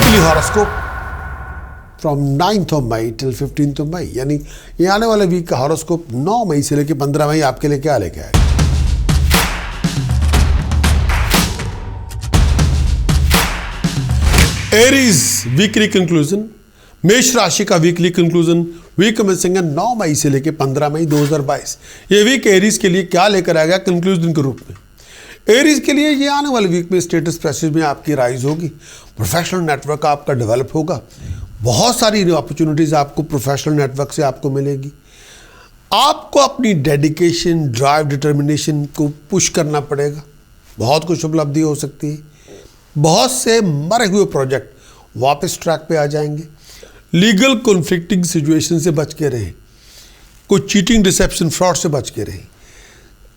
Weekly horoscope from 9th of May till 15th of May, यानी ये आने वाले वीक का हॉरोस्कोप 9 मई से लेकर 15 मई आपके लिए क्या लेके आएगा। एरीज वीकली कंक्लूजन, मेष राशि का वीकली कंक्लूजन वीक कमेंसिंग 9 मई से लेकर 15 मई 2022। ये वीक एरीज के लिए क्या लेकर आएगा कंक्लूजन के रूप में। एरीज के लिए ये आने वाले वीक में स्टेटस प्रेस्टीज में आपकी राइज होगी, प्रोफेशनल नेटवर्क आपका डेवलप होगा, बहुत सारी अपॉर्चुनिटीज आपको प्रोफेशनल नेटवर्क से आपको मिलेगी। आपको अपनी डेडिकेशन, ड्राइव, डिटर्मिनेशन को पुश करना पड़ेगा, बहुत कुछ उपलब्धि हो सकती है। बहुत से मरे हुए प्रोजेक्ट वापस ट्रैक पे आ जाएंगे। लीगल कॉन्फ्लिक्टिंग सिचुएशन से बच के रहें, कुछ चीटिंग, डिसेप्शन, फ्रॉड से बच के रहें।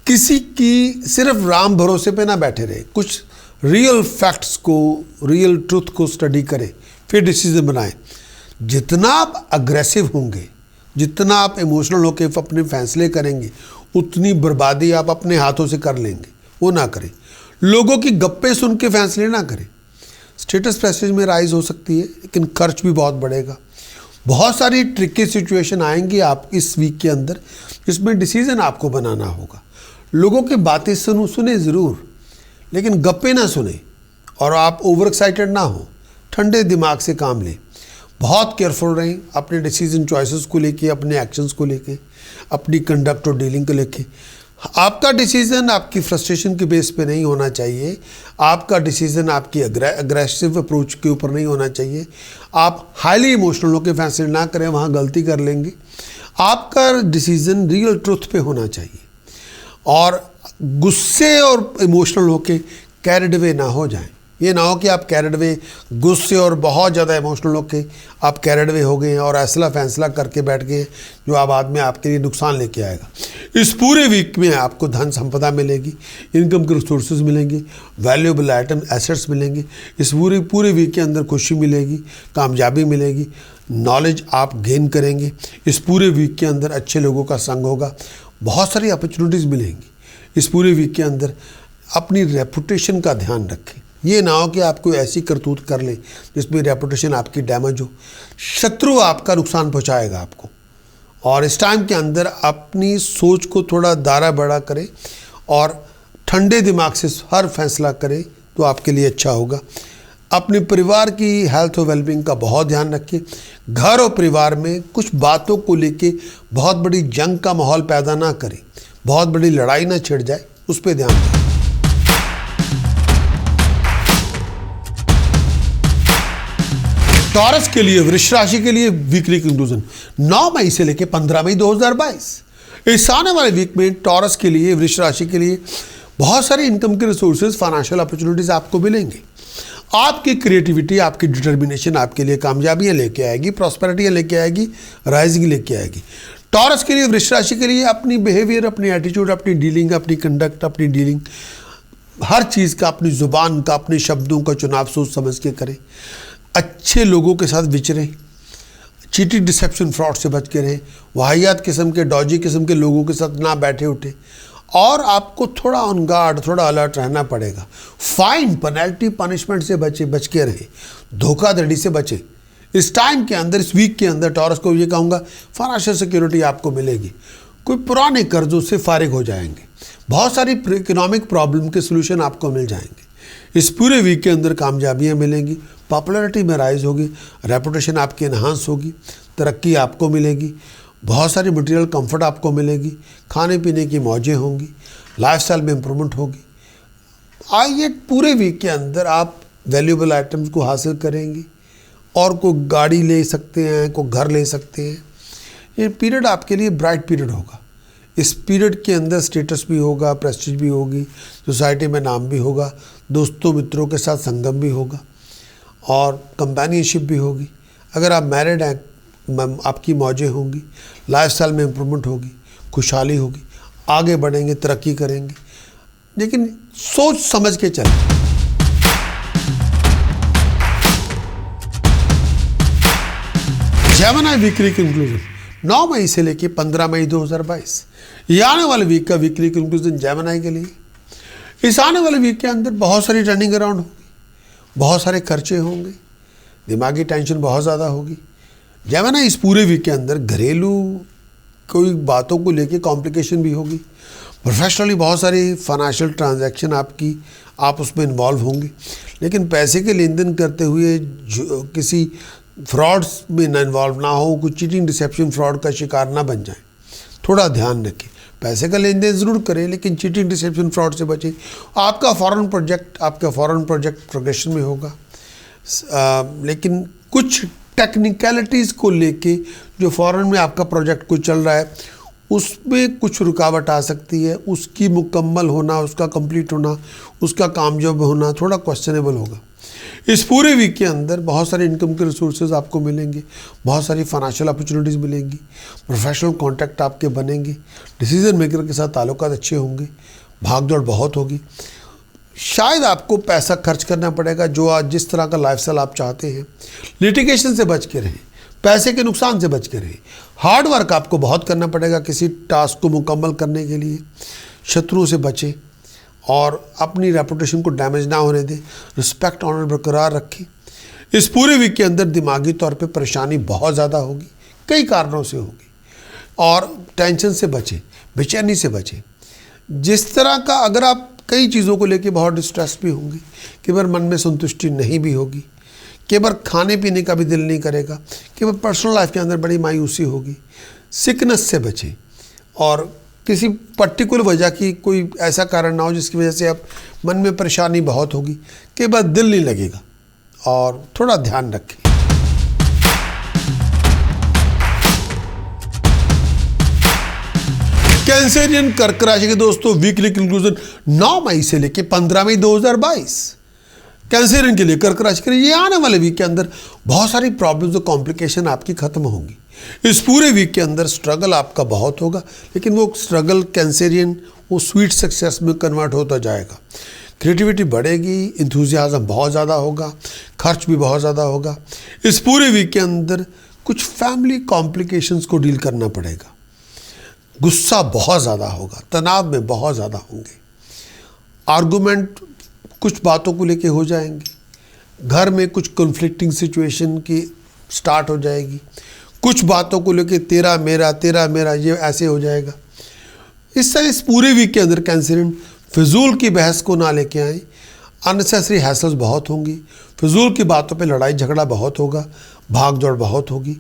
किसी की सिर्फ राम भरोसे पे ना बैठे रहे, कुछ रियल फैक्ट्स को, रियल ट्रूथ को स्टडी करें, फिर डिसीजन बनाएं। जितना आप अग्रेसिव होंगे, जितना आप इमोशनल होकर अपने फैसले करेंगे, उतनी बर्बादी आप अपने हाथों से कर लेंगे। वो ना करें। लोगों की गप्पे सुन के फैसले ना करें। स्टेटस प्रेस्टीज में राइज हो सकती है, लेकिन खर्च भी बहुत बढ़ेगा। बहुत सारी ट्रिकी सिचुएशन आएंगी आप इस वीक के अंदर, जिसमें डिसीजन आपको बनाना होगा। लोगों की बातें सुने ज़रूर, लेकिन गप्पे ना सुने और आप ओवर एक्साइटेड ना हो। ठंडे दिमाग से काम लें, बहुत केयरफुल रहें अपने डिसीजन चॉइसेस को लेके, अपने एक्शंस को लेके, अपनी कंडक्ट और डीलिंग को लेके। आपका डिसीजन आपकी फ्रस्ट्रेशन के बेस पे नहीं होना चाहिए। आपका डिसीजन आपकी अग्रेसिव अप्रोच के ऊपर नहीं होना चाहिए। आप हाईली इमोशनल होकर फैसले ना करें, वहाँ गलती कर लेंगे। आपका डिसीजन रियल ट्रुथ पे होना चाहिए और गुस्से और इमोशनल होके कैरिड अवे ना हो जाएं। ये ना हो कि आप कैरिड अवे, गुस्से और बहुत ज़्यादा इमोशनल होके आप कैरिड अवे हो गए हैं और ऐसा फैसला करके बैठ गए जो आप बाद में आपके लिए नुकसान लेके आएगा। इस पूरे वीक में आपको धन संपदा मिलेगी, इनकम के रिसोर्सेज मिलेंगे, वैल्यूएबल आइटम, एसेट्स मिलेंगे। इस पूरे वीक के अंदर खुशी मिलेगी, कामयाबी मिलेगी, नॉलेज आप गेन करेंगे। इस पूरे वीक के अंदर अच्छे लोगों का संग होगा, बहुत सारी अपॉर्चुनिटीज़ मिलेंगी। इस पूरे वीक के अंदर अपनी रेपुटेशन का ध्यान रखें। ये ना हो कि आप कोई ऐसी करतूत कर लें जिसमें रेपुटेशन आपकी डैमेज हो। शत्रु आपका नुकसान पहुंचाएगा आपको। और इस टाइम के अंदर अपनी सोच को थोड़ा दायरा बड़ा करें और ठंडे दिमाग से हर फैसला करें तो आपके लिए अच्छा होगा। अपने परिवार की हेल्थ और वेलबींग का बहुत ध्यान रखें। घर और परिवार में कुछ बातों को लेके बहुत बड़ी जंग का माहौल पैदा ना करें, बहुत बड़ी लड़ाई ना छिड़ जाए, उस पर ध्यान दें। टॉरस के लिए, वृष राशि के लिए वीकली कंक्लूजन 9 मई से लेकर 15 मई 2022। इस आने वाले वीक में टॉरस के लिए, वृष राशि के लिए बहुत सारे इनकम के रिसोर्सेज, फाइनेंशियल अपॉर्चुनिटीज आपको मिलेंगे। आपकी क्रिएटिविटी, आपकी डिटर्मिनेशन आपके लिए कामयाबियां लेके आएगी, प्रॉस्पेरिटी लेके आएगी, राइजिंग लेके आएगी। टॉरस के लिए, वृष राशि के लिए अपनी बिहेवियर, अपनी एटीट्यूड, अपनी डीलिंग, अपनी कंडक्ट, अपनी डीलिंग, हर चीज़ का, अपनी ज़ुबान का, अपने शब्दों का चुनाव सोच समझ के करें। अच्छे लोगों के साथ विचरें, चीटिंग, डिसेप्शन, फ्रॉड से बच के रहें। वाहियात किस्म के, डॉजी किस्म के लोगों के साथ ना बैठे उठे और आपको थोड़ा ऑन गार्ड, थोड़ा अलर्ट रहना पड़ेगा। फाइन, पेनल्टी, पनिशमेंट से बच के रहें। धोखाधड़ी से बचें। इस टाइम के अंदर, इस वीक के अंदर टॉरस को ये कहूँगा, फाइनेंशियल सिक्योरिटी आपको मिलेगी। कोई पुराने कर्जों से फारिग हो जाएंगे। बहुत सारी इकोनॉमिक प्रॉब्लम के सोल्यूशन आपको मिल जाएंगे। इस पूरे वीक के अंदर कामयाबियाँ मिलेंगी, पॉपुलैरिटी में राइज होगी, रेपुटेशन आपकी इन्हांस होगी, तरक्की आपको मिलेगी, बहुत सारी मटेरियल कंफर्ट आपको मिलेगी, खाने पीने की मौजें होंगी, लाइफस्टाइल में इम्प्रूवमेंट होगी। आइए पूरे वीक के अंदर आप वैल्यूएबल आइटम्स को हासिल करेंगे और कोई गाड़ी ले सकते हैं, कोई घर ले सकते हैं। ये पीरियड आपके लिए ब्राइट पीरियड होगा। इस पीरियड के अंदर स्टेटस भी होगा, प्रेस्टीज भी होगी, सोसाइटी में नाम भी होगा, दोस्तों मित्रों के साथ संगम भी होगा और कंपेनियनशिप भी होगी। अगर आप मैरिड हैं, आपकी मौजें होंगी, लाइफस्टाइल में इम्प्रूवमेंट होगी, खुशहाली होगी, आगे बढ़ेंगे, तरक्की करेंगे, लेकिन सोच समझ के चलें। जेमिनी वीकली कंक्लूजन 9 मई से लेकर 15 मई 2022। ये आने वाले वीक का वीकली कंक्लूजन जेमिनी के लिए। इस आने वाले वीक के अंदर बहुत सारी टर्निंग अराउंड होगी, बहुत सारे खर्चे होंगे, दिमागी टेंशन बहुत ज़्यादा होगी। जब है ना इस पूरे वीक के अंदर घरेलू कोई बातों को लेके कॉम्प्लिकेशन भी होगी। प्रोफेशनली बहुत सारी फाइनेंशियल ट्रांजैक्शन आप उसमें इन्वॉल्व होंगे, लेकिन पैसे के लेन देन करते हुए किसी फ्रॉड्स में ना इन्वॉल्व ना हो, कुछ चीटिंग डिसेप्शन फ्रॉड का शिकार ना बन जाए, थोड़ा ध्यान रखें। पैसे का लेन देन ज़रूर करें, लेकिन चीटिंग डिसेप्शन फ्रॉड से बचें। आपका फॉरेन प्रोजेक्ट प्रोग्रेशन में होगा, लेकिन कुछ टेक्निकलिटीज़ को लेके जो फॉरेन में आपका प्रोजेक्ट कुछ चल रहा है उसमें कुछ रुकावट आ सकती है। उसकी मुकम्मल होना, उसका कंप्लीट होना, उसका कामयाब होना थोड़ा क्वेश्चनेबल होगा। इस पूरे वीक के अंदर बहुत सारे इनकम के रिसोर्सेज आपको मिलेंगे, बहुत सारी फाइनेंशियल अपॉर्चुनिटीज़ मिलेंगी, प्रोफेशनल कॉन्टैक्ट आपके बनेंगे, डिसीजन मेकर के साथ ताल्लुकात अच्छे होंगे, भाग दौड़ बहुत होगी। शायद आपको पैसा खर्च करना पड़ेगा जो आज जिस तरह का लाइफस्टाइल आप चाहते हैं। लिटिगेशन से बच के रहें, पैसे के नुकसान से बच के रहें। हार्ड वर्क आपको बहुत करना पड़ेगा किसी टास्क को मुकम्मल करने के लिए। शत्रुओं से बचें और अपनी रेपुटेशन को डैमेज ना होने दें। रिस्पेक्ट ऑनर बरकरार रखें। इस पूरे वीक के अंदर दिमागी तौर पे परेशानी बहुत ज़्यादा होगी, कई कारणों से होगी, और टेंशन से बचें, बेचैनी से बचें। जिस तरह का अगर आप कई चीज़ों को लेके बहुत डिस्ट्रेस भी होंगे, कई बार मन में संतुष्टि नहीं भी होगी, कई बार खाने पीने का भी दिल नहीं करेगा, कई बार पर्सनल लाइफ के अंदर बड़ी मायूसी होगी। सिकनेस से बचें और किसी पर्टिकुलर वजह की कोई ऐसा कारण ना हो जिसकी वजह से आप मन में परेशानी बहुत होगी, कई बार दिल नहीं लगेगा, और थोड़ा ध्यान रखें। कैंसरियन कर्क राशि के दोस्तों, वीकली कंक्लूजन 9 मई से लेकर 15 मई 2022 कैंसरियन के लिए, कर्क राशि के लिए ये आने वाले वीक के अंदर बहुत सारी प्रॉब्लम्स और कॉम्प्लिकेशन आपकी खत्म होंगी। इस पूरे वीक के अंदर स्ट्रगल आपका बहुत होगा, लेकिन वो स्ट्रगल कैंसरियन वो स्वीट सक्सेस में कन्वर्ट होता जाएगा। क्रिएटिविटी बढ़ेगी, इंथुजियाज्म बहुत ज़्यादा होगा, खर्च भी बहुत ज़्यादा होगा। इस पूरे वीक के अंदर कुछ फैमिली कॉम्प्लिकेशंस को डील करना पड़ेगा। गुस्सा बहुत ज़्यादा होगा, तनाव में बहुत ज़्यादा होंगे, आर्गूमेंट कुछ बातों को लेके हो जाएंगे, घर में कुछ कन्फ्लिक्टिंग सिचुएशन की स्टार्ट हो जाएगी, कुछ बातों को लेके तेरा मेरा ये ऐसे हो जाएगा। इस पूरे वीक के अंदर कैंसरियन फिजूल की बहस को ना लेके आए। अननेसेसरी हैसल्स बहुत होंगी, फिजूल की बातों पे लड़ाई झगड़ा बहुत होगा, भाग दौड़ बहुत होगी।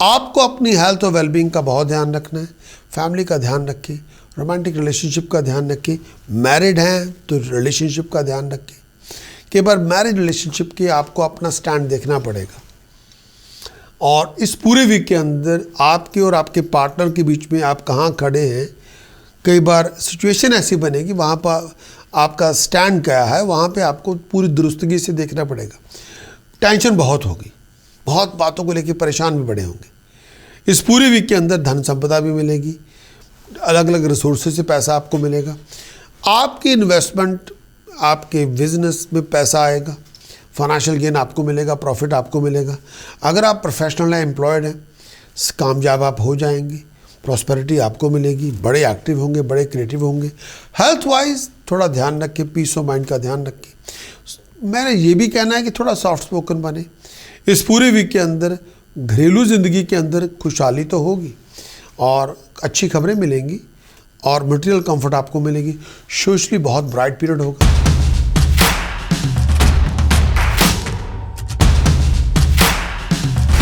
आपको अपनी हेल्थ और वेलबींग का बहुत ध्यान रखना है, फैमिली का ध्यान रखें, रोमांटिक रिलेशनशिप का ध्यान रखें। मैरिड हैं तो रिलेशनशिप का ध्यान रखें। कई बार मैरिज रिलेशनशिप के आपको अपना स्टैंड देखना पड़ेगा। और इस पूरे वीक के अंदर आपके और आपके पार्टनर के बीच में आप कहाँ खड़े हैं, कई बार सिचुएशन ऐसी बनेगी वहाँ पर आपका स्टैंड क्या है, वहाँ पे आपको पूरी दुरुस्तगी से देखना पड़ेगा। टेंशन बहुत होगी, बहुत बातों को लेकर परेशान भी बड़े होंगे। इस पूरे वीक के अंदर धन संपदा भी मिलेगी, अलग अलग रिसोर्सेज से पैसा आपको मिलेगा। आपकी इन्वेस्टमेंट, आपके बिजनेस में पैसा आएगा, फाइनेंशियल गेन आपको मिलेगा, प्रॉफिट आपको मिलेगा। अगर आप प्रोफेशनल हैं, एम्प्लॉयड हैं, कामयाब आप हो जाएंगे, प्रॉस्पेरिटी आपको मिलेगी, बड़े एक्टिव होंगे, बड़े क्रिएटिव होंगे। हेल्थ वाइज थोड़ा ध्यान रखें, पीस ऑफ माइंड का ध्यान रखें। मैंने ये भी कहना है कि थोड़ा सॉफ्ट स्पोकन बने। इस पूरे वीक के अंदर घरेलू ज़िंदगी के अंदर खुशहाली तो होगी और अच्छी खबरें मिलेंगी और मटेरियल कंफर्ट आपको मिलेगी। सोशली बहुत ब्राइट पीरियड होगा।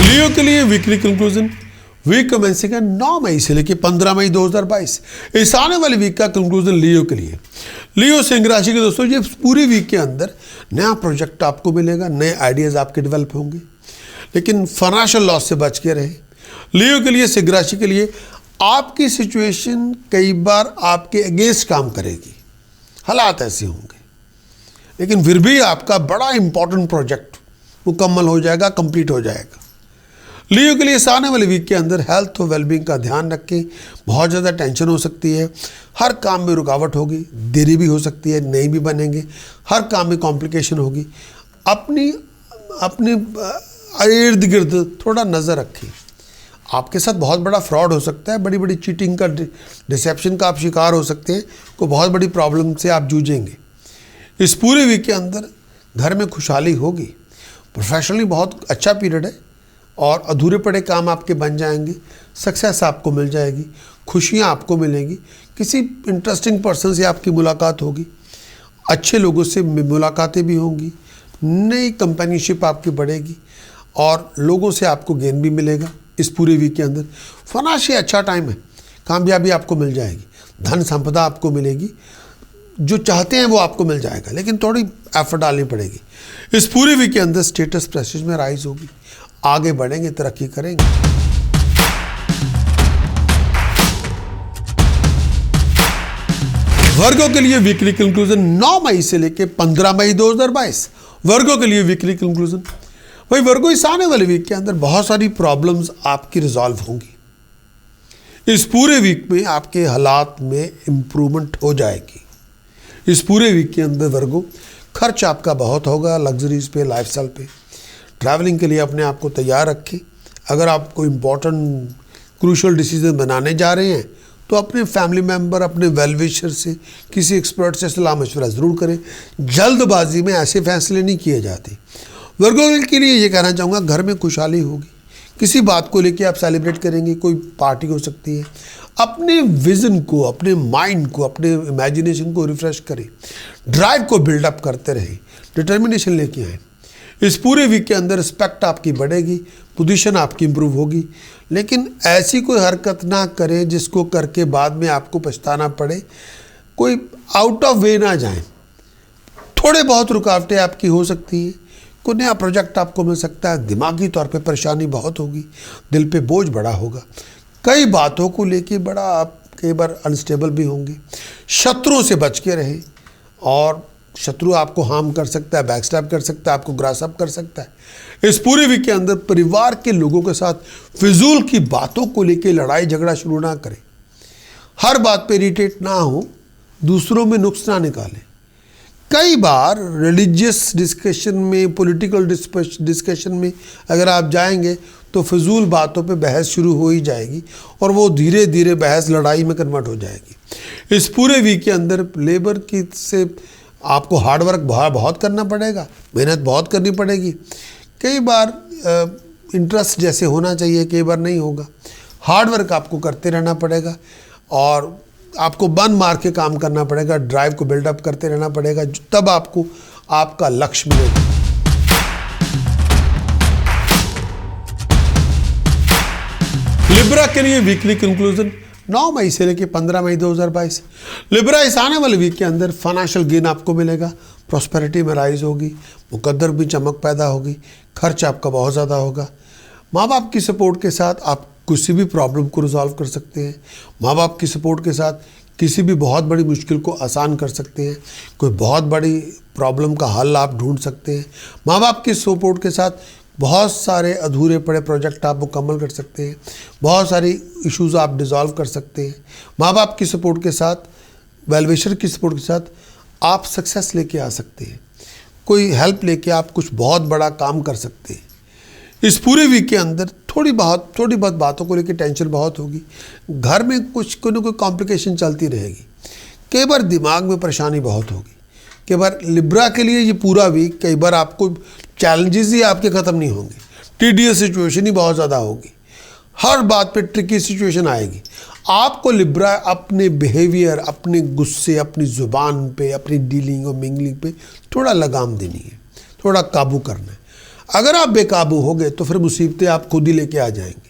लियो के लिए वीकली कंक्लूजन, वीक कमेंसिंग है 9 मई से लेकर 15 मई 2022। इस आने वाले वीक का कंक्लूजन लियो के लिए। लियो सिंह राशि के दोस्तों, ये पूरे वीक के अंदर नया प्रोजेक्ट आपको मिलेगा, नए आइडियाज़ आपके डेवलप होंगे, लेकिन फाइनेंशियल लॉस से बच के रहे। लियो के लिए, सिंह राशि के लिए, आपकी सिचुएशन कई बार आपके अगेंस्ट काम करेगी, हालात ऐसे होंगे, लेकिन फिर भी आपका बड़ा इंपॉर्टेंट प्रोजेक्ट मुकम्मल हो जाएगा, कंप्लीट हो जाएगा। लियो के लिए इस आने वाले वीक के अंदर हेल्थ और वेलबींग का ध्यान रखें। बहुत ज़्यादा टेंशन हो सकती है, हर काम में रुकावट होगी, देरी भी हो सकती है, नहीं भी बनेंगे, हर काम में कॉम्प्लिकेशन होगी। अपनी इर्द गिर्द थोड़ा नज़र रखें। आपके साथ बहुत बड़ा फ्रॉड हो सकता है, बड़ी बड़ी चीटिंग का, डिसेप्शन का आप शिकार हो सकते हैं, कोई बहुत बड़ी प्रॉब्लम से आप जूझेंगे। इस पूरे वीक के अंदर घर में खुशहाली होगी, प्रोफेशनली बहुत अच्छा पीरियड है और अधूरे पड़े काम आपके बन जाएंगे, सक्सेस आपको मिल जाएगी, खुशियाँ आपको मिलेंगी, किसी इंटरेस्टिंग पर्सन से आपकी मुलाकात होगी, अच्छे लोगों से मुलाकातें भी होंगी, नई कंपेनीशिप आपकी बढ़ेगी और लोगों से आपको गेन भी मिलेगा। इस पूरे वीक के अंदर फाइनेंशियल अच्छा टाइम है, कामयाबी आपको मिल जाएगी, धन संपदा आपको मिलेगी, जो चाहते हैं वो आपको मिल जाएगा, लेकिन थोड़ी एफर्ट डालनी पड़ेगी। इस पूरे वीक के अंदर स्टेटस प्रेस्टीज में राइज होगी, आगे बढ़ेंगे, तरक्की करेंगे। वर्गों के लिए वीकली कंक्लूजन 9 मई से लेकर 15 मई 2022। वर्गों के लिए वीकली कंक्लूजन। भाई वर्गों, इस आने वाले वीक के अंदर बहुत सारी प्रॉब्लम्स आपकी रिजॉल्व होंगी। इस पूरे वीक में आपके हालात में इम्प्रूवमेंट हो जाएगी। इस पूरे वीक के अंदर वर्गों, खर्च आपका बहुत होगा लग्जरीज पे, लाइफस्टाइल पे। ट्रैवलिंग के लिए अपने आप को तैयार रखें। अगर आप कोई इम्पोर्टेंट क्रूशल डिसीजन बनाने जा रहे हैं तो अपने फैमिली मेम्बर, अपने वेल विशर से, किसी एक्सपर्ट से सलाह मशवरा ज़रूर करें। जल्दबाजी में ऐसे फैसले नहीं किए जाते। वर्गों के लिए ये कहना चाहूँगा, घर में खुशहाली होगी, किसी बात को लेके आप सेलिब्रेट करेंगे, कोई पार्टी हो सकती है। अपने विज़न को, अपने माइंड को, अपने इमेजिनेशन को रिफ्रेश करें, ड्राइव को बिल्डअप करते रहें, डिटर्मिनेशन लेके आएँ। इस पूरे वीक के अंदर रिस्पेक्ट आपकी बढ़ेगी, पोजीशन आपकी इंप्रूव होगी, लेकिन ऐसी कोई हरकत ना करें जिसको करके बाद में आपको पछताना पड़े। कोई आउट ऑफ वे ना जाएं। थोड़े बहुत रुकावटें आपकी हो सकती हैं, कोई नया प्रोजेक्ट आपको मिल सकता है, दिमागी तौर पे परेशानी बहुत होगी, दिल पे बोझ बड़ा होगा, कई बातों को लेके बड़ा आप कई बार अनस्टेबल भी होंगे। शत्रुओं से बच के रहें, और शत्रु आपको हार्म कर सकता है, बैकस्टैब कर सकता है, आपको ग्रासअप कर सकता है। इस पूरे वीक के अंदर परिवार के लोगों के साथ फिजूल की बातों को लेके लड़ाई झगड़ा शुरू ना करें। हर बात पे इरिटेट ना हो, दूसरों में नुक्स ना निकालें। कई बार रिलीजियस डिस्कशन में, पॉलिटिकल डिस्कशन में अगर आप जाएंगे तो फिजूल बातों पे बहस शुरू हो ही जाएगी और वो धीरे धीरे बहस लड़ाई में कन्वर्ट हो जाएगी। इस पूरे वीक के अंदर लेबर की से आपको हार्डवर्क बहुत करना पड़ेगा, मेहनत बहुत करनी पड़ेगी। कई बार इंटरेस्ट जैसे होना चाहिए, कई बार नहीं होगा। हार्डवर्क आपको करते रहना पड़ेगा और आपको बन मार के काम करना पड़ेगा, ड्राइव को बिल्डअप करते रहना पड़ेगा, तब आपको आपका लक्ष्य मिलेगा। लिब्रा के लिए वीकली कंक्लूजन 9 मई से लेकर 15 मई 2022। लिब्रा, इस आने वाले वीक के अंदर फाइनेंशियल गेन आपको मिलेगा, प्रॉस्पेरिटी में राइज होगी, मुकद्दर भी चमक पैदा होगी, खर्च आपका बहुत ज़्यादा होगा। माँ बाप की सपोर्ट के साथ आप किसी भी प्रॉब्लम को रिजॉल्व कर सकते हैं। माँ बाप की सपोर्ट के साथ किसी भी बहुत बड़ी मुश्किल को आसान कर सकते हैं। कोई बहुत बड़ी प्रॉब्लम का हल आप ढूंढ सकते हैं। माँ बाप की सपोर्ट के साथ बहुत सारे अधूरे पड़े प्रोजेक्ट आप मुकम्मल कर सकते हैं। बहुत सारी इश्यूज़ आप डिज़ोल्व कर सकते हैं। माँ बाप की सपोर्ट के साथ, वेल विशर की सपोर्ट के साथ आप सक्सेस लेके आ सकते हैं। कोई हेल्प लेके आप कुछ बहुत बड़ा काम कर सकते हैं। इस पूरे वीक के अंदर थोड़ी बहुत बातों को लेकर टेंशन बहुत होगी। घर में कुछ कोई ना कोई कॉम्प्लिकेशन चलती रहेगी। कई बार दिमाग में परेशानी बहुत होगी। कई बार लिब्रा के लिए ये पूरा वीक, कई बार आपको चैलेंजेस ही आपके ख़त्म नहीं होंगे। टीडियस सिचुएशन ही बहुत ज़्यादा होगी। हर बात पे ट्रिकी सिचुएशन आएगी। आपको लिब्रा अपने बिहेवियर, अपने गुस्से, अपनी ज़ुबान पे, अपनी डीलिंग और मिंगलिंग पे थोड़ा लगाम देनी है, थोड़ा काबू करना है। अगर आप बेकाबू हो गए तो फिर मुसीबतें आप खुद ही लेके आ जाएंगे।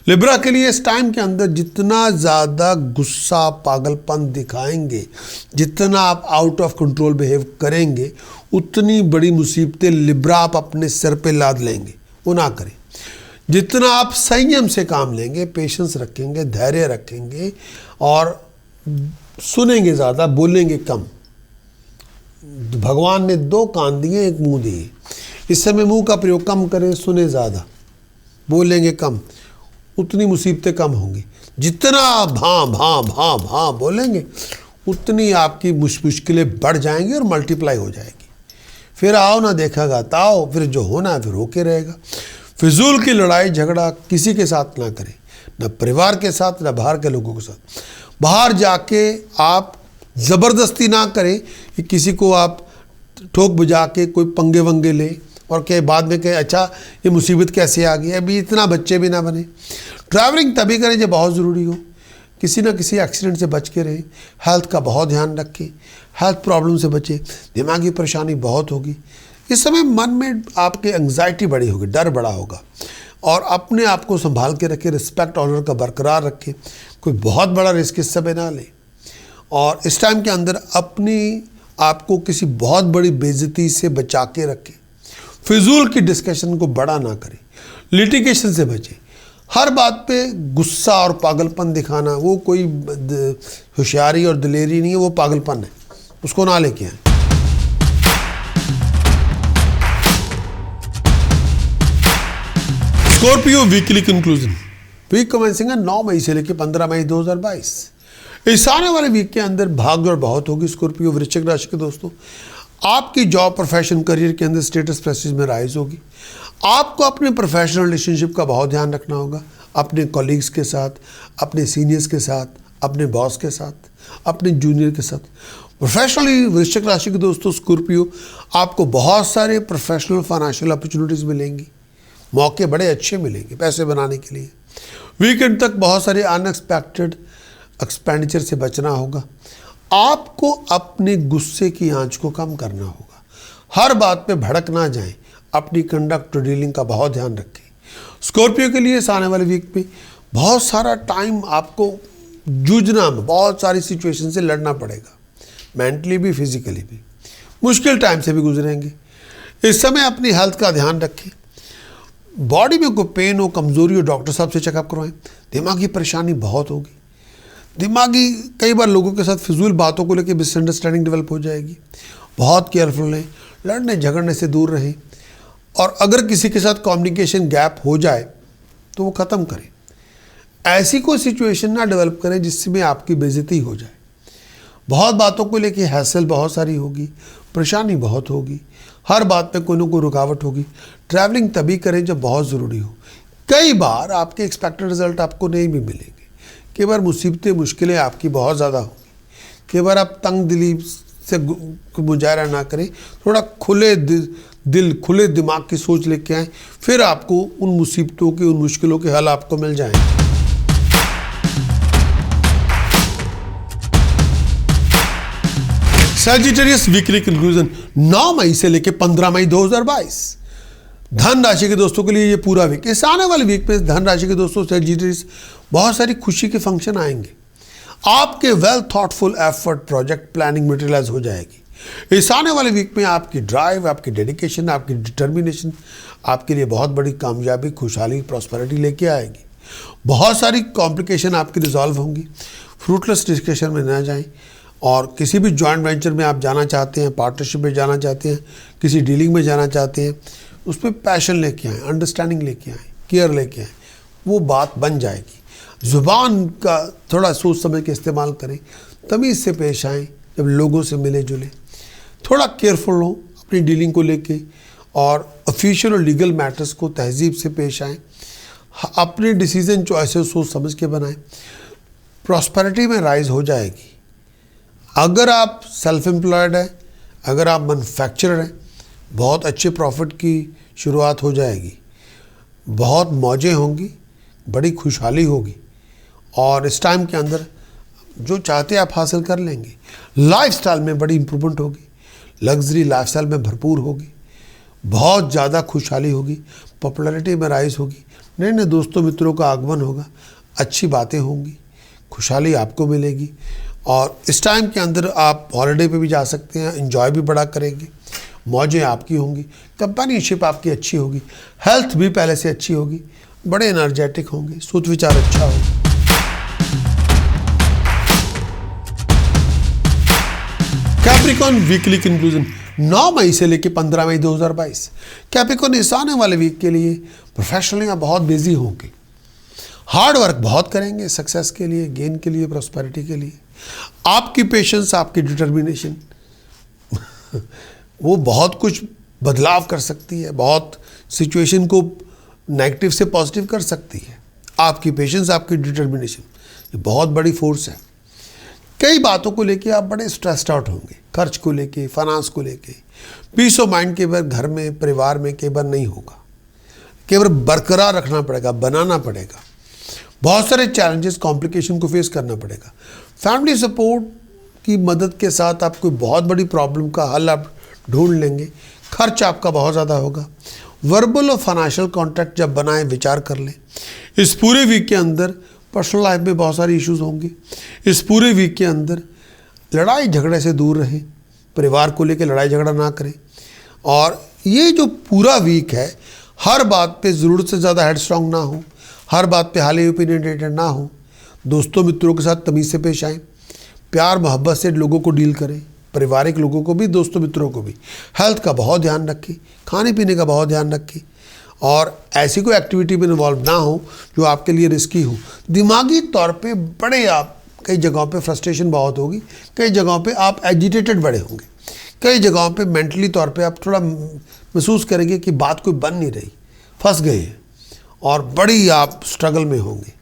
लिब्रा के लिए इस टाइम के अंदर जितना ज़्यादा गुस्सा, पागलपन दिखाएंगे, जितना आप आउट ऑफ कंट्रोल बिहेव करेंगे, उतनी बड़ी मुसीबतें लिब्रा आप अपने सर पे लाद लेंगे। वो ना करें। जितना आप संयम से काम लेंगे, पेशेंस रखेंगे, धैर्य रखेंगे और सुनेंगे ज़्यादा, बोलेंगे कम। भगवान ने 2 कान दिए, 1 मुंह दिए। इस समय मुंह का प्रयोग कम करें, सुने ज़्यादा, बोलेंगे कम, उतनी मुसीबतें कम होंगी। जितना आप भां बोलेंगे, उतनी आपकी मुश्किलें बढ़ जाएंगी और मल्टीप्लाई हो जाएगी। फिर आओ ना देखा गाता आओ, फिर जो होना है फिर होके रहेगा। फिजूल की लड़ाई झगड़ा किसी के साथ ना करें, न परिवार के साथ, न बाहर के लोगों के साथ। बाहर जाके आप ज़बरदस्ती ना करें कि किसी को आप ठोक बजा के कोई पंगे वंगे ले और के बाद में कहे अच्छा ये मुसीबत कैसे आ गई, अभी इतना बच्चे भी ना बने। ट्रैवलिंग तभी करें जब बहुत ज़रूरी हो, किसी ना किसी एक्सीडेंट से बच के रहें, हेल्थ का बहुत ध्यान रखें, हेल्थ प्रॉब्लम से बचें, दिमागी परेशानी बहुत होगी। इस समय मन में आपके एंग्जाइटी बड़ी होगी, डर बड़ा होगा, और अपने आप को संभाल के रखें, रिस्पेक्ट ऑनर का बरकरार रखें, कोई बहुत बड़ा रिस्क इस समय ना लें। और इस टाइम के अंदर अपनी आपको किसी बहुत बड़ी बेइज्जती से बचा के रखें, फिजूल की डिस्कशन को बड़ा ना करें, लिटिगेशन से बचें। हर बात पे गुस्सा और पागलपन दिखाना वो कोई होशियारी और दिलेरी नहीं है, वो पागलपन है, उसको ना लेके आए। Scorpio weekly conclusion, week commencing है 9 मई से लेकर 15 मई 2022। इस आने वाले वीक के अंदर भागदौड़ बहुत होगी स्कॉर्पियो वृश्चिक राशि के दोस्तों। आपकी जॉब, प्रोफेशन, करियर के अंदर स्टेटस प्रेस्टीज में राइज होगी। आपको अपने प्रोफेशनल रिलेशनशिप का बहुत ध्यान रखना होगा, अपने कॉलीग्स के साथ, अपने सीनियर्स के साथ, अपने बॉस के साथ, अपने जूनियर के साथ। प्रोफेशनली वृश्चिक राशि के दोस्तों स्कॉर्पियो, आपको बहुत सारे प्रोफेशनल फाइनेंशियल अपॉर्चुनिटीज़ मिलेंगी, मौके बड़े अच्छे मिलेंगे पैसे बनाने के लिए। वीकेंड तक बहुत सारे अनएक्सपेक्टेड एक्सपेंडिचर से बचना होगा। आपको अपने गुस्से की आंच को कम करना होगा, हर बात पे भड़क ना जाएं, अपनी कंडक्ट और डीलिंग का बहुत ध्यान रखें। स्कॉर्पियो के लिए इस आने वाले वीक में बहुत सारा टाइम आपको जूझना, बहुत सारी सिचुएशन से लड़ना पड़ेगा, मेंटली भी फिजिकली भी, मुश्किल टाइम से भी गुजरेंगे। इस समय अपनी हेल्थ का ध्यान रखें, बॉडी में कोई पेन हो, कमजोरी हो, डॉक्टर साहब से चेकअप करवाएं। दिमागी परेशानी बहुत होगी, दिमागी कई बार लोगों के साथ फिजूल बातों को लेकर मिसअंडरस्टैंडिंग डेवलप हो जाएगी। बहुत केयरफुल रहें, लड़ने झगड़ने से दूर रहें, और अगर किसी के साथ कम्युनिकेशन गैप हो जाए तो वो ख़त्म करें। ऐसी कोई सिचुएशन ना डेवलप करें जिसमें आपकी बेइज्जती हो जाए। बहुत बातों को लेके हैसल बहुत सारी होगी, परेशानी बहुत होगी, हर बात पे कोई ना कोई रुकावट होगी। ट्रैवलिंग तभी करें जब बहुत ज़रूरी हो। कई बार आपके एक्सपेक्टेड रिजल्ट आपको नहीं भी मिलेंगे, कई बार मुसीबतें, मुश्किलें आपकी बहुत ज़्यादा होंगी, कई बार आप तंग दिली से मुजाहरा ना करें, थोड़ा खुले दिल खुले दिमाग की सोच लेके आएँ, फिर आपको उन मुसीबतों के, उन मुश्किलों के हल आपको मिल जाएंगे। सैजिटेरियस वीकली कंक्लूजन 9 मई से लेकर 15 मई 2022। धन राशि के दोस्तों के लिए ये पूरा वीक, इस आने वाले वीक में धन राशि के दोस्तों सैजिटेरियस बहुत सारी खुशी के फंक्शन आएंगे। आपके well thoughtful effort, project planning materialise हो जाएगी। इस आने वाले वीक में आपकी ड्राइव, आपकी डेडिकेशन, आपकी डिटर्मिनेशन आपके लिए बहुत बड़ी कामयाबी, खुशहाली, प्रॉस्पेरिटी लेके आएगी। बहुत सारी कॉम्प्लिकेशन आपकी रिजॉल्व होंगी। फ्रूटलेस डिस्कशन में ना जाएं, और किसी भी जॉइंट वेंचर में आप जाना चाहते हैं, पार्टनरशिप में जाना चाहते हैं, किसी डीलिंग में जाना चाहते हैं, उसमें पैशन लेके आएँ, अंडरस्टैंडिंग लेके आएँ, केयर लेके आएँ, वो बात बन जाएगी। ज़ुबान का थोड़ा सोच समझ के इस्तेमाल करें, तमीज़ से पेश आएँ, जब लोगों से मिले जुले, थोड़ा केयरफुल हो अपनी डीलिंग को लेके, और ऑफिशियल और लीगल मैटर्स को तहजीब से पेश आएँ, अपने डिसीजन चॉइसेस सोच समझ के बनाएं। प्रॉस्पेरिटी में राइज हो जाएगी। अगर आप सेल्फ एम्प्लॉयड हैं, अगर आप मैन्युफैक्चरर हैं, बहुत अच्छे प्रॉफिट की शुरुआत हो जाएगी, बहुत मौजें होंगी, बड़ी खुशहाली होगी, और इस टाइम के अंदर जो चाहते आप हासिल कर लेंगे। लाइफस्टाइल में बड़ी इंप्रूवमेंट होगी, लग्जरी लाइफस्टाइल में भरपूर होगी, बहुत ज़्यादा खुशहाली होगी, पॉपुलैरिटी में राइज होगी, नए नए दोस्तों मित्रों का आगमन होगा, अच्छी बातें होंगी, खुशहाली आपको मिलेगी। और इस टाइम के अंदर आप हॉलिडे पे भी जा सकते हैं, एंजॉय भी बड़ा करेंगे, मौजें आपकी होंगी, कंपेनियनशिप आपकी अच्छी होगी, हेल्थ भी पहले से अच्छी होगी, बड़े एनर्जेटिक होंगे, सोच विचार अच्छा होगा। कैप्रिकॉर्न वीकली कंक्लूजन 9 मई से लेकर 15 मई 2022। कैप्रिकॉर्न इस आने वाले वीक के लिए प्रोफेशनली आप बहुत बिजी होंगे, हार्ड वर्क बहुत करेंगे सक्सेस के लिए, गेन के लिए, प्रॉस्पेरिटी के लिए। आपकी पेशेंस, आपकी डिटर्मिनेशन वो बहुत कुछ बदलाव कर सकती है, बहुत सिचुएशन को नेगेटिव से पॉजिटिव कर सकती है। आपकी पेशेंस, आपकी डिटर्मिनेशन ये बहुत बड़ी फोर्स है। कई बातों को लेके आप बड़े स्ट्रेस्ड आउट होंगे, खर्च को लेके, फाइनेंस को लेके। पीस ऑफ माइंड कई बार घर में, परिवार में कई बार नहीं होगा, कई बार बरकरार रखना पड़ेगा, बनाना पड़ेगा। बहुत सारे चैलेंजेस, कॉम्प्लिकेशन को फेस करना पड़ेगा। फैमिली सपोर्ट की मदद के साथ आप कोई बहुत बड़ी प्रॉब्लम का हल आप ढूंढ लेंगे। खर्च आपका बहुत ज़्यादा होगा। वर्बल और फाइनेंशियल कॉन्ट्रैक्ट जब बनाएं, विचार कर लें। इस पूरे वीक के अंदर पर्सनल लाइफ में बहुत सारे इश्यूज होंगे। इस पूरे वीक के अंदर लड़ाई झगड़े से दूर रहें, परिवार को लेकर लड़ाई झगड़ा ना करें। और ये जो पूरा वीक है, हर बात पे ज़रूरत से ज़्यादा हेडस्ट्रॉन्ग ना हो, हर बात पे हाईली ओपिनियनेटेड ना हो। दोस्तों मित्रों के साथ तमीज़ से पेश आएँ, प्यार मोहब्बत से लोगों को डील करें, पारिवारिक लोगों को भी, दोस्तों मित्रों को भी। हेल्थ का बहुत ध्यान रखें, खाने पीने का बहुत ध्यान रखें, और ऐसी कोई एक्टिविटी में इन्वॉल्व ना हो जो आपके लिए रिस्की हो। दिमागी तौर पे बड़े आप कई जगहों पे फ्रस्ट्रेशन बहुत होगी, कई जगहों पे आप एजिटेटेड बड़े होंगे, कई जगहों पे मेंटली तौर पे आप थोड़ा महसूस करेंगे कि बात कोई बन नहीं रही, फंस गए हैं, और बड़ी आप स्ट्रगल में होंगे।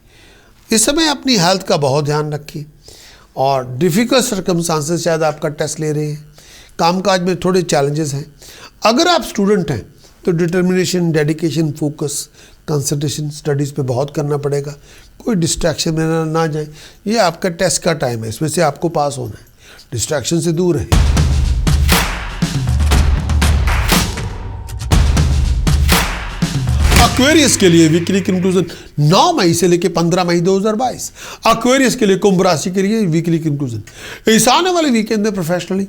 इस समय अपनी हेल्थ का बहुत ध्यान रखें। और डिफ़िकल्ट सर्कमस्टांसेस शायद आपका टेस्ट ले रहे हैं, कामकाज में थोड़े चैलेंजेस हैं। अगर आप स्टूडेंट हैं तो determination, dedication, focus, concentration studies पे बहुत करना पड़ेगा। कोई डिस्ट्रैक्शन में ना जाए। ये आपका टेस्ट का टाइम है, इसमें से आपको पास होना है। डिस्ट्रैक्शन से दूर रहें। एक्वेरियस के लिए वीकली कंक्लूजन 9 मई से लेकर 15 मई 2022। एक्वेरियस के लिए, कुंभ राशि के लिए वीकली कंक्लूजन। इस आने वाले वीकेंड में प्रोफेशनली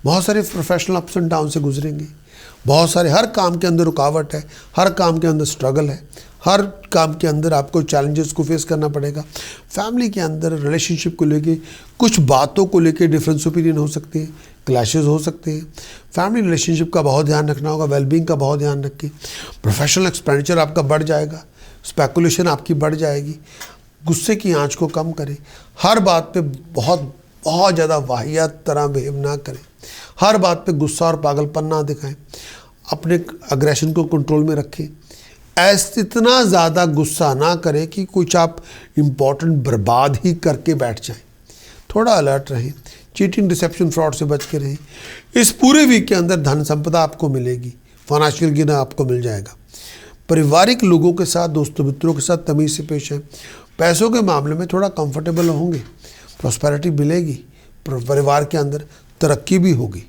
बहुत सारे प्रोफेशनल अप्स एंड डाउन से गुजरेंगे। बहुत सारे, हर काम के अंदर रुकावट है, हर काम के अंदर स्ट्रगल है, हर काम के अंदर आपको चैलेंजेस को फेस करना पड़ेगा। फैमिली के अंदर रिलेशनशिप को लेके, कुछ बातों को लेके डिफरेंस ओपिनियन हो सकते हैं, क्लैशेस हो सकते हैं। फैमिली रिलेशनशिप का बहुत ध्यान रखना होगा, वेलबींग का बहुत ध्यान रखें। प्रोफेशनल एक्सपेंडिचर आपका बढ़ जाएगा, स्पेकुलेशन आपकी बढ़ जाएगी। गुस्से की आंच को कम करें, हर बात पे बहुत ज़्यादा वाहियात तरह बिहेव ना करें, हर बात पे गुस्सा और पागलपन ना दिखाएं, अपने अग्रेशन को कंट्रोल में रखें। इतना ज़्यादा गुस्सा ना करें कि कुछ आप इम्पोर्टेंट बर्बाद ही करके बैठ जाएं। थोड़ा अलर्ट रहें, चीटिंग, डिसेप्शन, फ्रॉड से बच के रहें। इस पूरे वीक के अंदर धन संपदा आपको मिलेगी, फाइनेंशियल गेन आपको मिल जाएगा। पारिवारिक लोगों के साथ, दोस्तों मित्रों के साथ तमीज़ से पेश आएं। पैसों के मामले में थोड़ा कंफर्टेबल होंगे, प्रॉस्पेरिटी मिलेगी, परिवार के अंदर तरक्की भी होगी।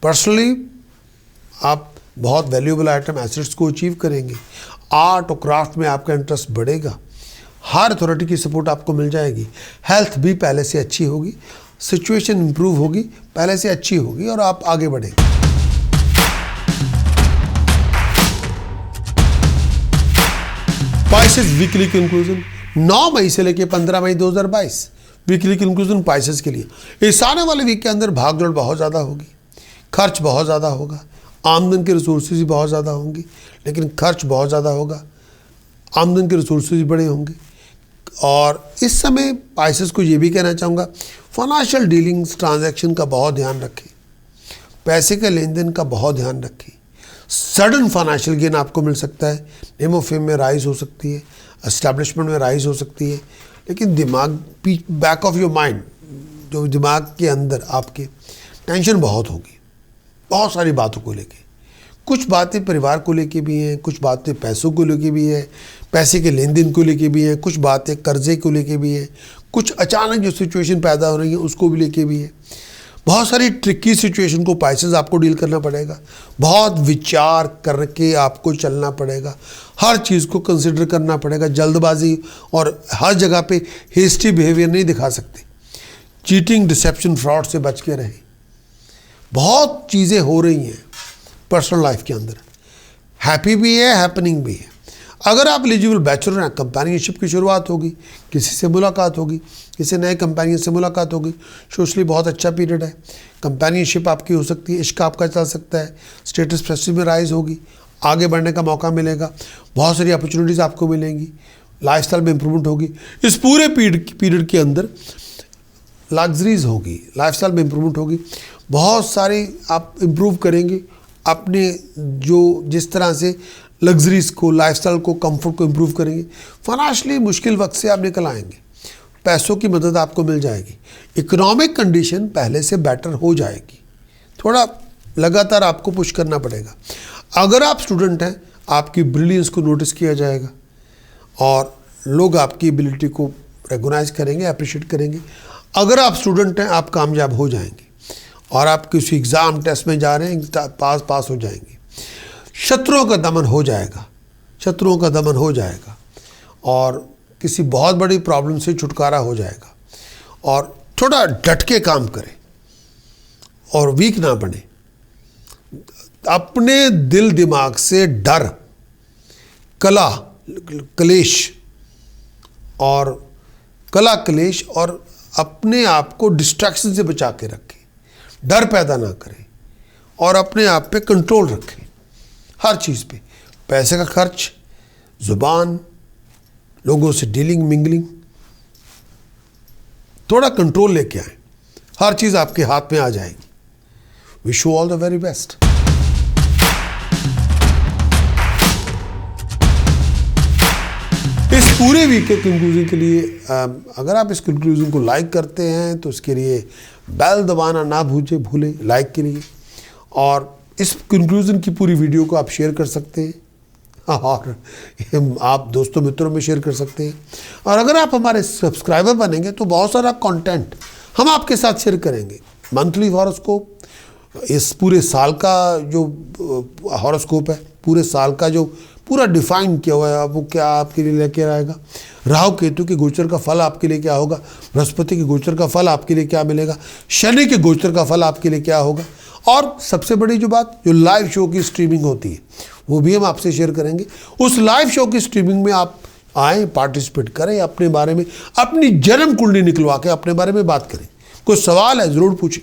पर्सनली आप बहुत वैल्यूएबल आइटम, एसेट्स को अचीव करेंगे। आर्ट और क्राफ्ट में आपका इंटरेस्ट बढ़ेगा। हर अथॉरिटी की सपोर्ट आपको मिल जाएगी। हेल्थ भी पहले से अच्छी होगी, सिचुएशन इंप्रूव होगी, पहले से अच्छी होगी, और आप आगे बढ़ेंगे। पाइसेस वीकली कंक्लूजन 9 मई से लेकर 15 मई 2022। वीकली कंक्लूजन पाइसेस के लिए इस आने वाले वीक के अंदर भागदौड़ बहुत ज़्यादा होगी, खर्च बहुत ज़्यादा होगा। आमदन के रिसोर्सेज भी बहुत ज़्यादा होंगी, लेकिन खर्च बहुत ज़्यादा होगा। आमदन के रिसोर्सेज बड़े होंगे। और इस समय पाइसेस को ये भी कहना चाहूँगा, फाइनेंशियल डीलिंग्स, ट्रांजैक्शन का बहुत ध्यान रखें, पैसे के लेन देन का बहुत ध्यान रखें। सडन फाइनेंशियल गेन आपको मिल सकता है, नेम ऑफ फेम में राइज हो सकती है, एस्टैब्लिशमेंट में राइज हो सकती है, लेकिन दिमाग, बैक ऑफ योर माइंड, जो दिमाग के अंदर आपके टेंशन बहुत होगी, बहुत सारी बातों को लेके। कुछ बातें परिवार को लेके भी हैं, कुछ बातें पैसों को लेके भी हैं, पैसे के लेन देन को लेके भी हैं, कुछ बातें कर्जे को लेके भी हैं, कुछ अचानक जो सिचुएशन पैदा हो रही है उसको भी लेके भी है। बहुत सारी ट्रिकी सिचुएशन को पाइसेस आपको डील करना पड़ेगा। बहुत विचार करके आपको चलना पड़ेगा, हर चीज़ को कंसिडर करना पड़ेगा। जल्दबाजी और हर जगह पे हेस्टी बिहेवियर नहीं दिखा सकते। चीटिंग, डिसेप्शन, फ्रॉड से बच के रहें। बहुत चीज़ें हो रही हैं पर्सनल लाइफ के अंदर, हैप्पी भी है, हैपनिंग भी है। अगर आप एलिजिबल बैचलर हैं, कंपेनियनशिप की शुरुआत होगी, किसी से मुलाकात होगी, किसी नए कंपेनियन से मुलाकात होगी। सोशली बहुत अच्छा पीरियड है, कंपेनियनशिप आपकी हो सकती है, इश्क आपका चल सकता है, स्टेटस प्रेस्टीज में राइज होगी, आगे बढ़ने का मौका मिलेगा, बहुत सारी अपॉर्चुनिटीज़ आपको मिलेंगी, लाइफस्टाइल में इंप्रूवमेंट होगी। इस पूरे पीरियड के अंदर लग्जरीज होगी, लाइफस्टाइल में इंप्रूवमेंट होगी, बहुत सारी आप इम्प्रूव करेंगे अपने जो जिस तरह से लग्जरीज को, लाइफस्टाइल को, कंफर्ट को इम्प्रूव करेंगे। फाइनेंशियली मुश्किल वक्त से आप निकल आएंगे। पैसों की मदद आपको मिल जाएगी, इकोनॉमिक कंडीशन पहले से बेटर हो जाएगी। थोड़ा लगातार आपको पुश करना पड़ेगा। अगर आप स्टूडेंट हैं, आपकी ब्रिलियंस को नोटिस किया जाएगा और लोग आपकी एबिलिटी को रिकॉग्नाइज करेंगे, अप्रिशिएट करेंगे। अगर आप स्टूडेंट हैं, आप कामयाब हो जाएंगे और आप किसी एग्ज़ाम टेस्ट में जा रहे हैं, पास हो जाएंगे। शत्रुओं का दमन हो जाएगा, शत्रुओं का दमन हो जाएगा और किसी बहुत बड़ी प्रॉब्लम से छुटकारा हो जाएगा। और थोड़ा डट के काम करें और वीक ना बने। अपने दिल दिमाग से डर, कला क्लेश और अपने आप को डिस्ट्रैक्शन से बचा के रखें। डर पैदा ना करें और अपने आप पे कंट्रोल रखें हर चीज़ पे। पैसे का खर्च, ज़ुबान, लोगों से डीलिंग, मिंगलिंग, थोड़ा कंट्रोल लेके आए। हर चीज़ आपके हाथ में आ जाएगी। Wish you all the very best. इस पूरे वीक के कंक्लूजन के लिए अगर आप इस कंक्लूजन को लाइक करते हैं तो उसके लिए बेल दबाना ना भूलें लाइक के लिए। और इस कंक्लूजन की पूरी वीडियो को आप शेयर कर सकते हैं और आप दोस्तों मित्रों में शेयर कर सकते हैं। और अगर आप हमारे सब्सक्राइबर बनेंगे तो बहुत सारा कंटेंट हम आपके साथ शेयर करेंगे। मंथली हॉरोस्कोप, इस पूरे साल का जो हॉरोस्कोप है, पूरे साल का जो पूरा डिफाइन किया हुआ है, वो क्या आपके लिए लेकर आएगा। राहु केतु के गोचर का फल आपके लिए क्या होगा, बृहस्पति के गोचर का फल आपके लिए क्या मिलेगा, शनि के गोचर का फल आपके लिए क्या होगा। और सबसे बड़ी जो बात, जो लाइव शो की स्ट्रीमिंग होती है वो भी हम आपसे शेयर करेंगे। उस लाइव शो की स्ट्रीमिंग में आप आएँ, पार्टिसिपेट करें, अपने बारे में, अपनी जन्म कुंडली निकलवा के अपने बारे में बात करें। कोई सवाल है ज़रूर पूछें।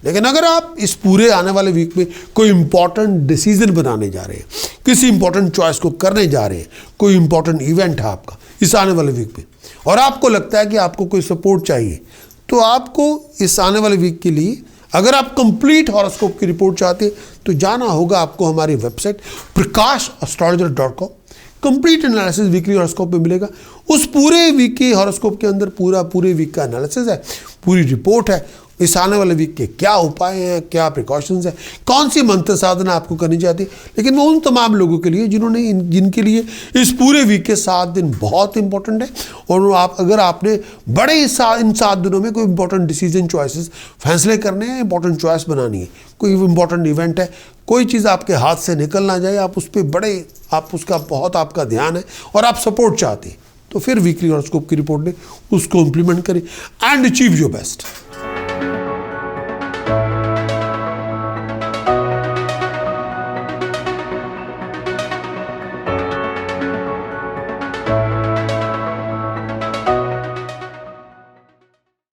लेकिन अगर आप इस पूरे आने वाले वीक में कोई इंपॉर्टेंट डिसीजन बनाने जा रहे हैं, किसी इंपॉर्टेंट चॉइस को करने जा रहे हैं, कोई इंपॉर्टेंट इवेंट है आपका इस आने वाले वीक में, और आपको लगता है कि आपको कोई सपोर्ट चाहिए, तो आपको इस आने वाले वीक के लिए, अगर आप कंप्लीट हॉरोस्कोप की रिपोर्ट चाहते हैं तो जाना होगा आपको हमारी website prakash.astrologer.com। Complete analysis weekly horoscope में मिलेगा। उस पूरे वीक के हॉरोस्कोप के अंदर पूरे वीक का एनालिसिस है, पूरी रिपोर्ट है। इस आने वाले वीक के क्या उपाय हैं, क्या प्रिकॉशंस हैं, कौन सी मंत्र साधना आपको करनी चाहती है। लेकिन वो उन तमाम लोगों के लिए जिनके लिए इस पूरे वीक के 7 दिन बहुत इंपॉर्टेंट है। और अगर आपने बड़े इन 7 दिनों में कोई इंपॉर्टेंट डिसीजन, चॉइसेस, फैसले करने हैं, इंपॉर्टेंट चॉइस बनानी है, कोई इंपॉर्टेंट इवेंट है, कोई चीज़ आपके हाथ से निकल ना जाए, आप उस पर उसका बहुत आपका ध्यान है और आप सपोर्ट चाहते हैं, तो फिर वीकली हॉरोस्कोप की रिपोर्ट में उसको इम्प्लीमेंट करें एंड अचीव योर बेस्ट।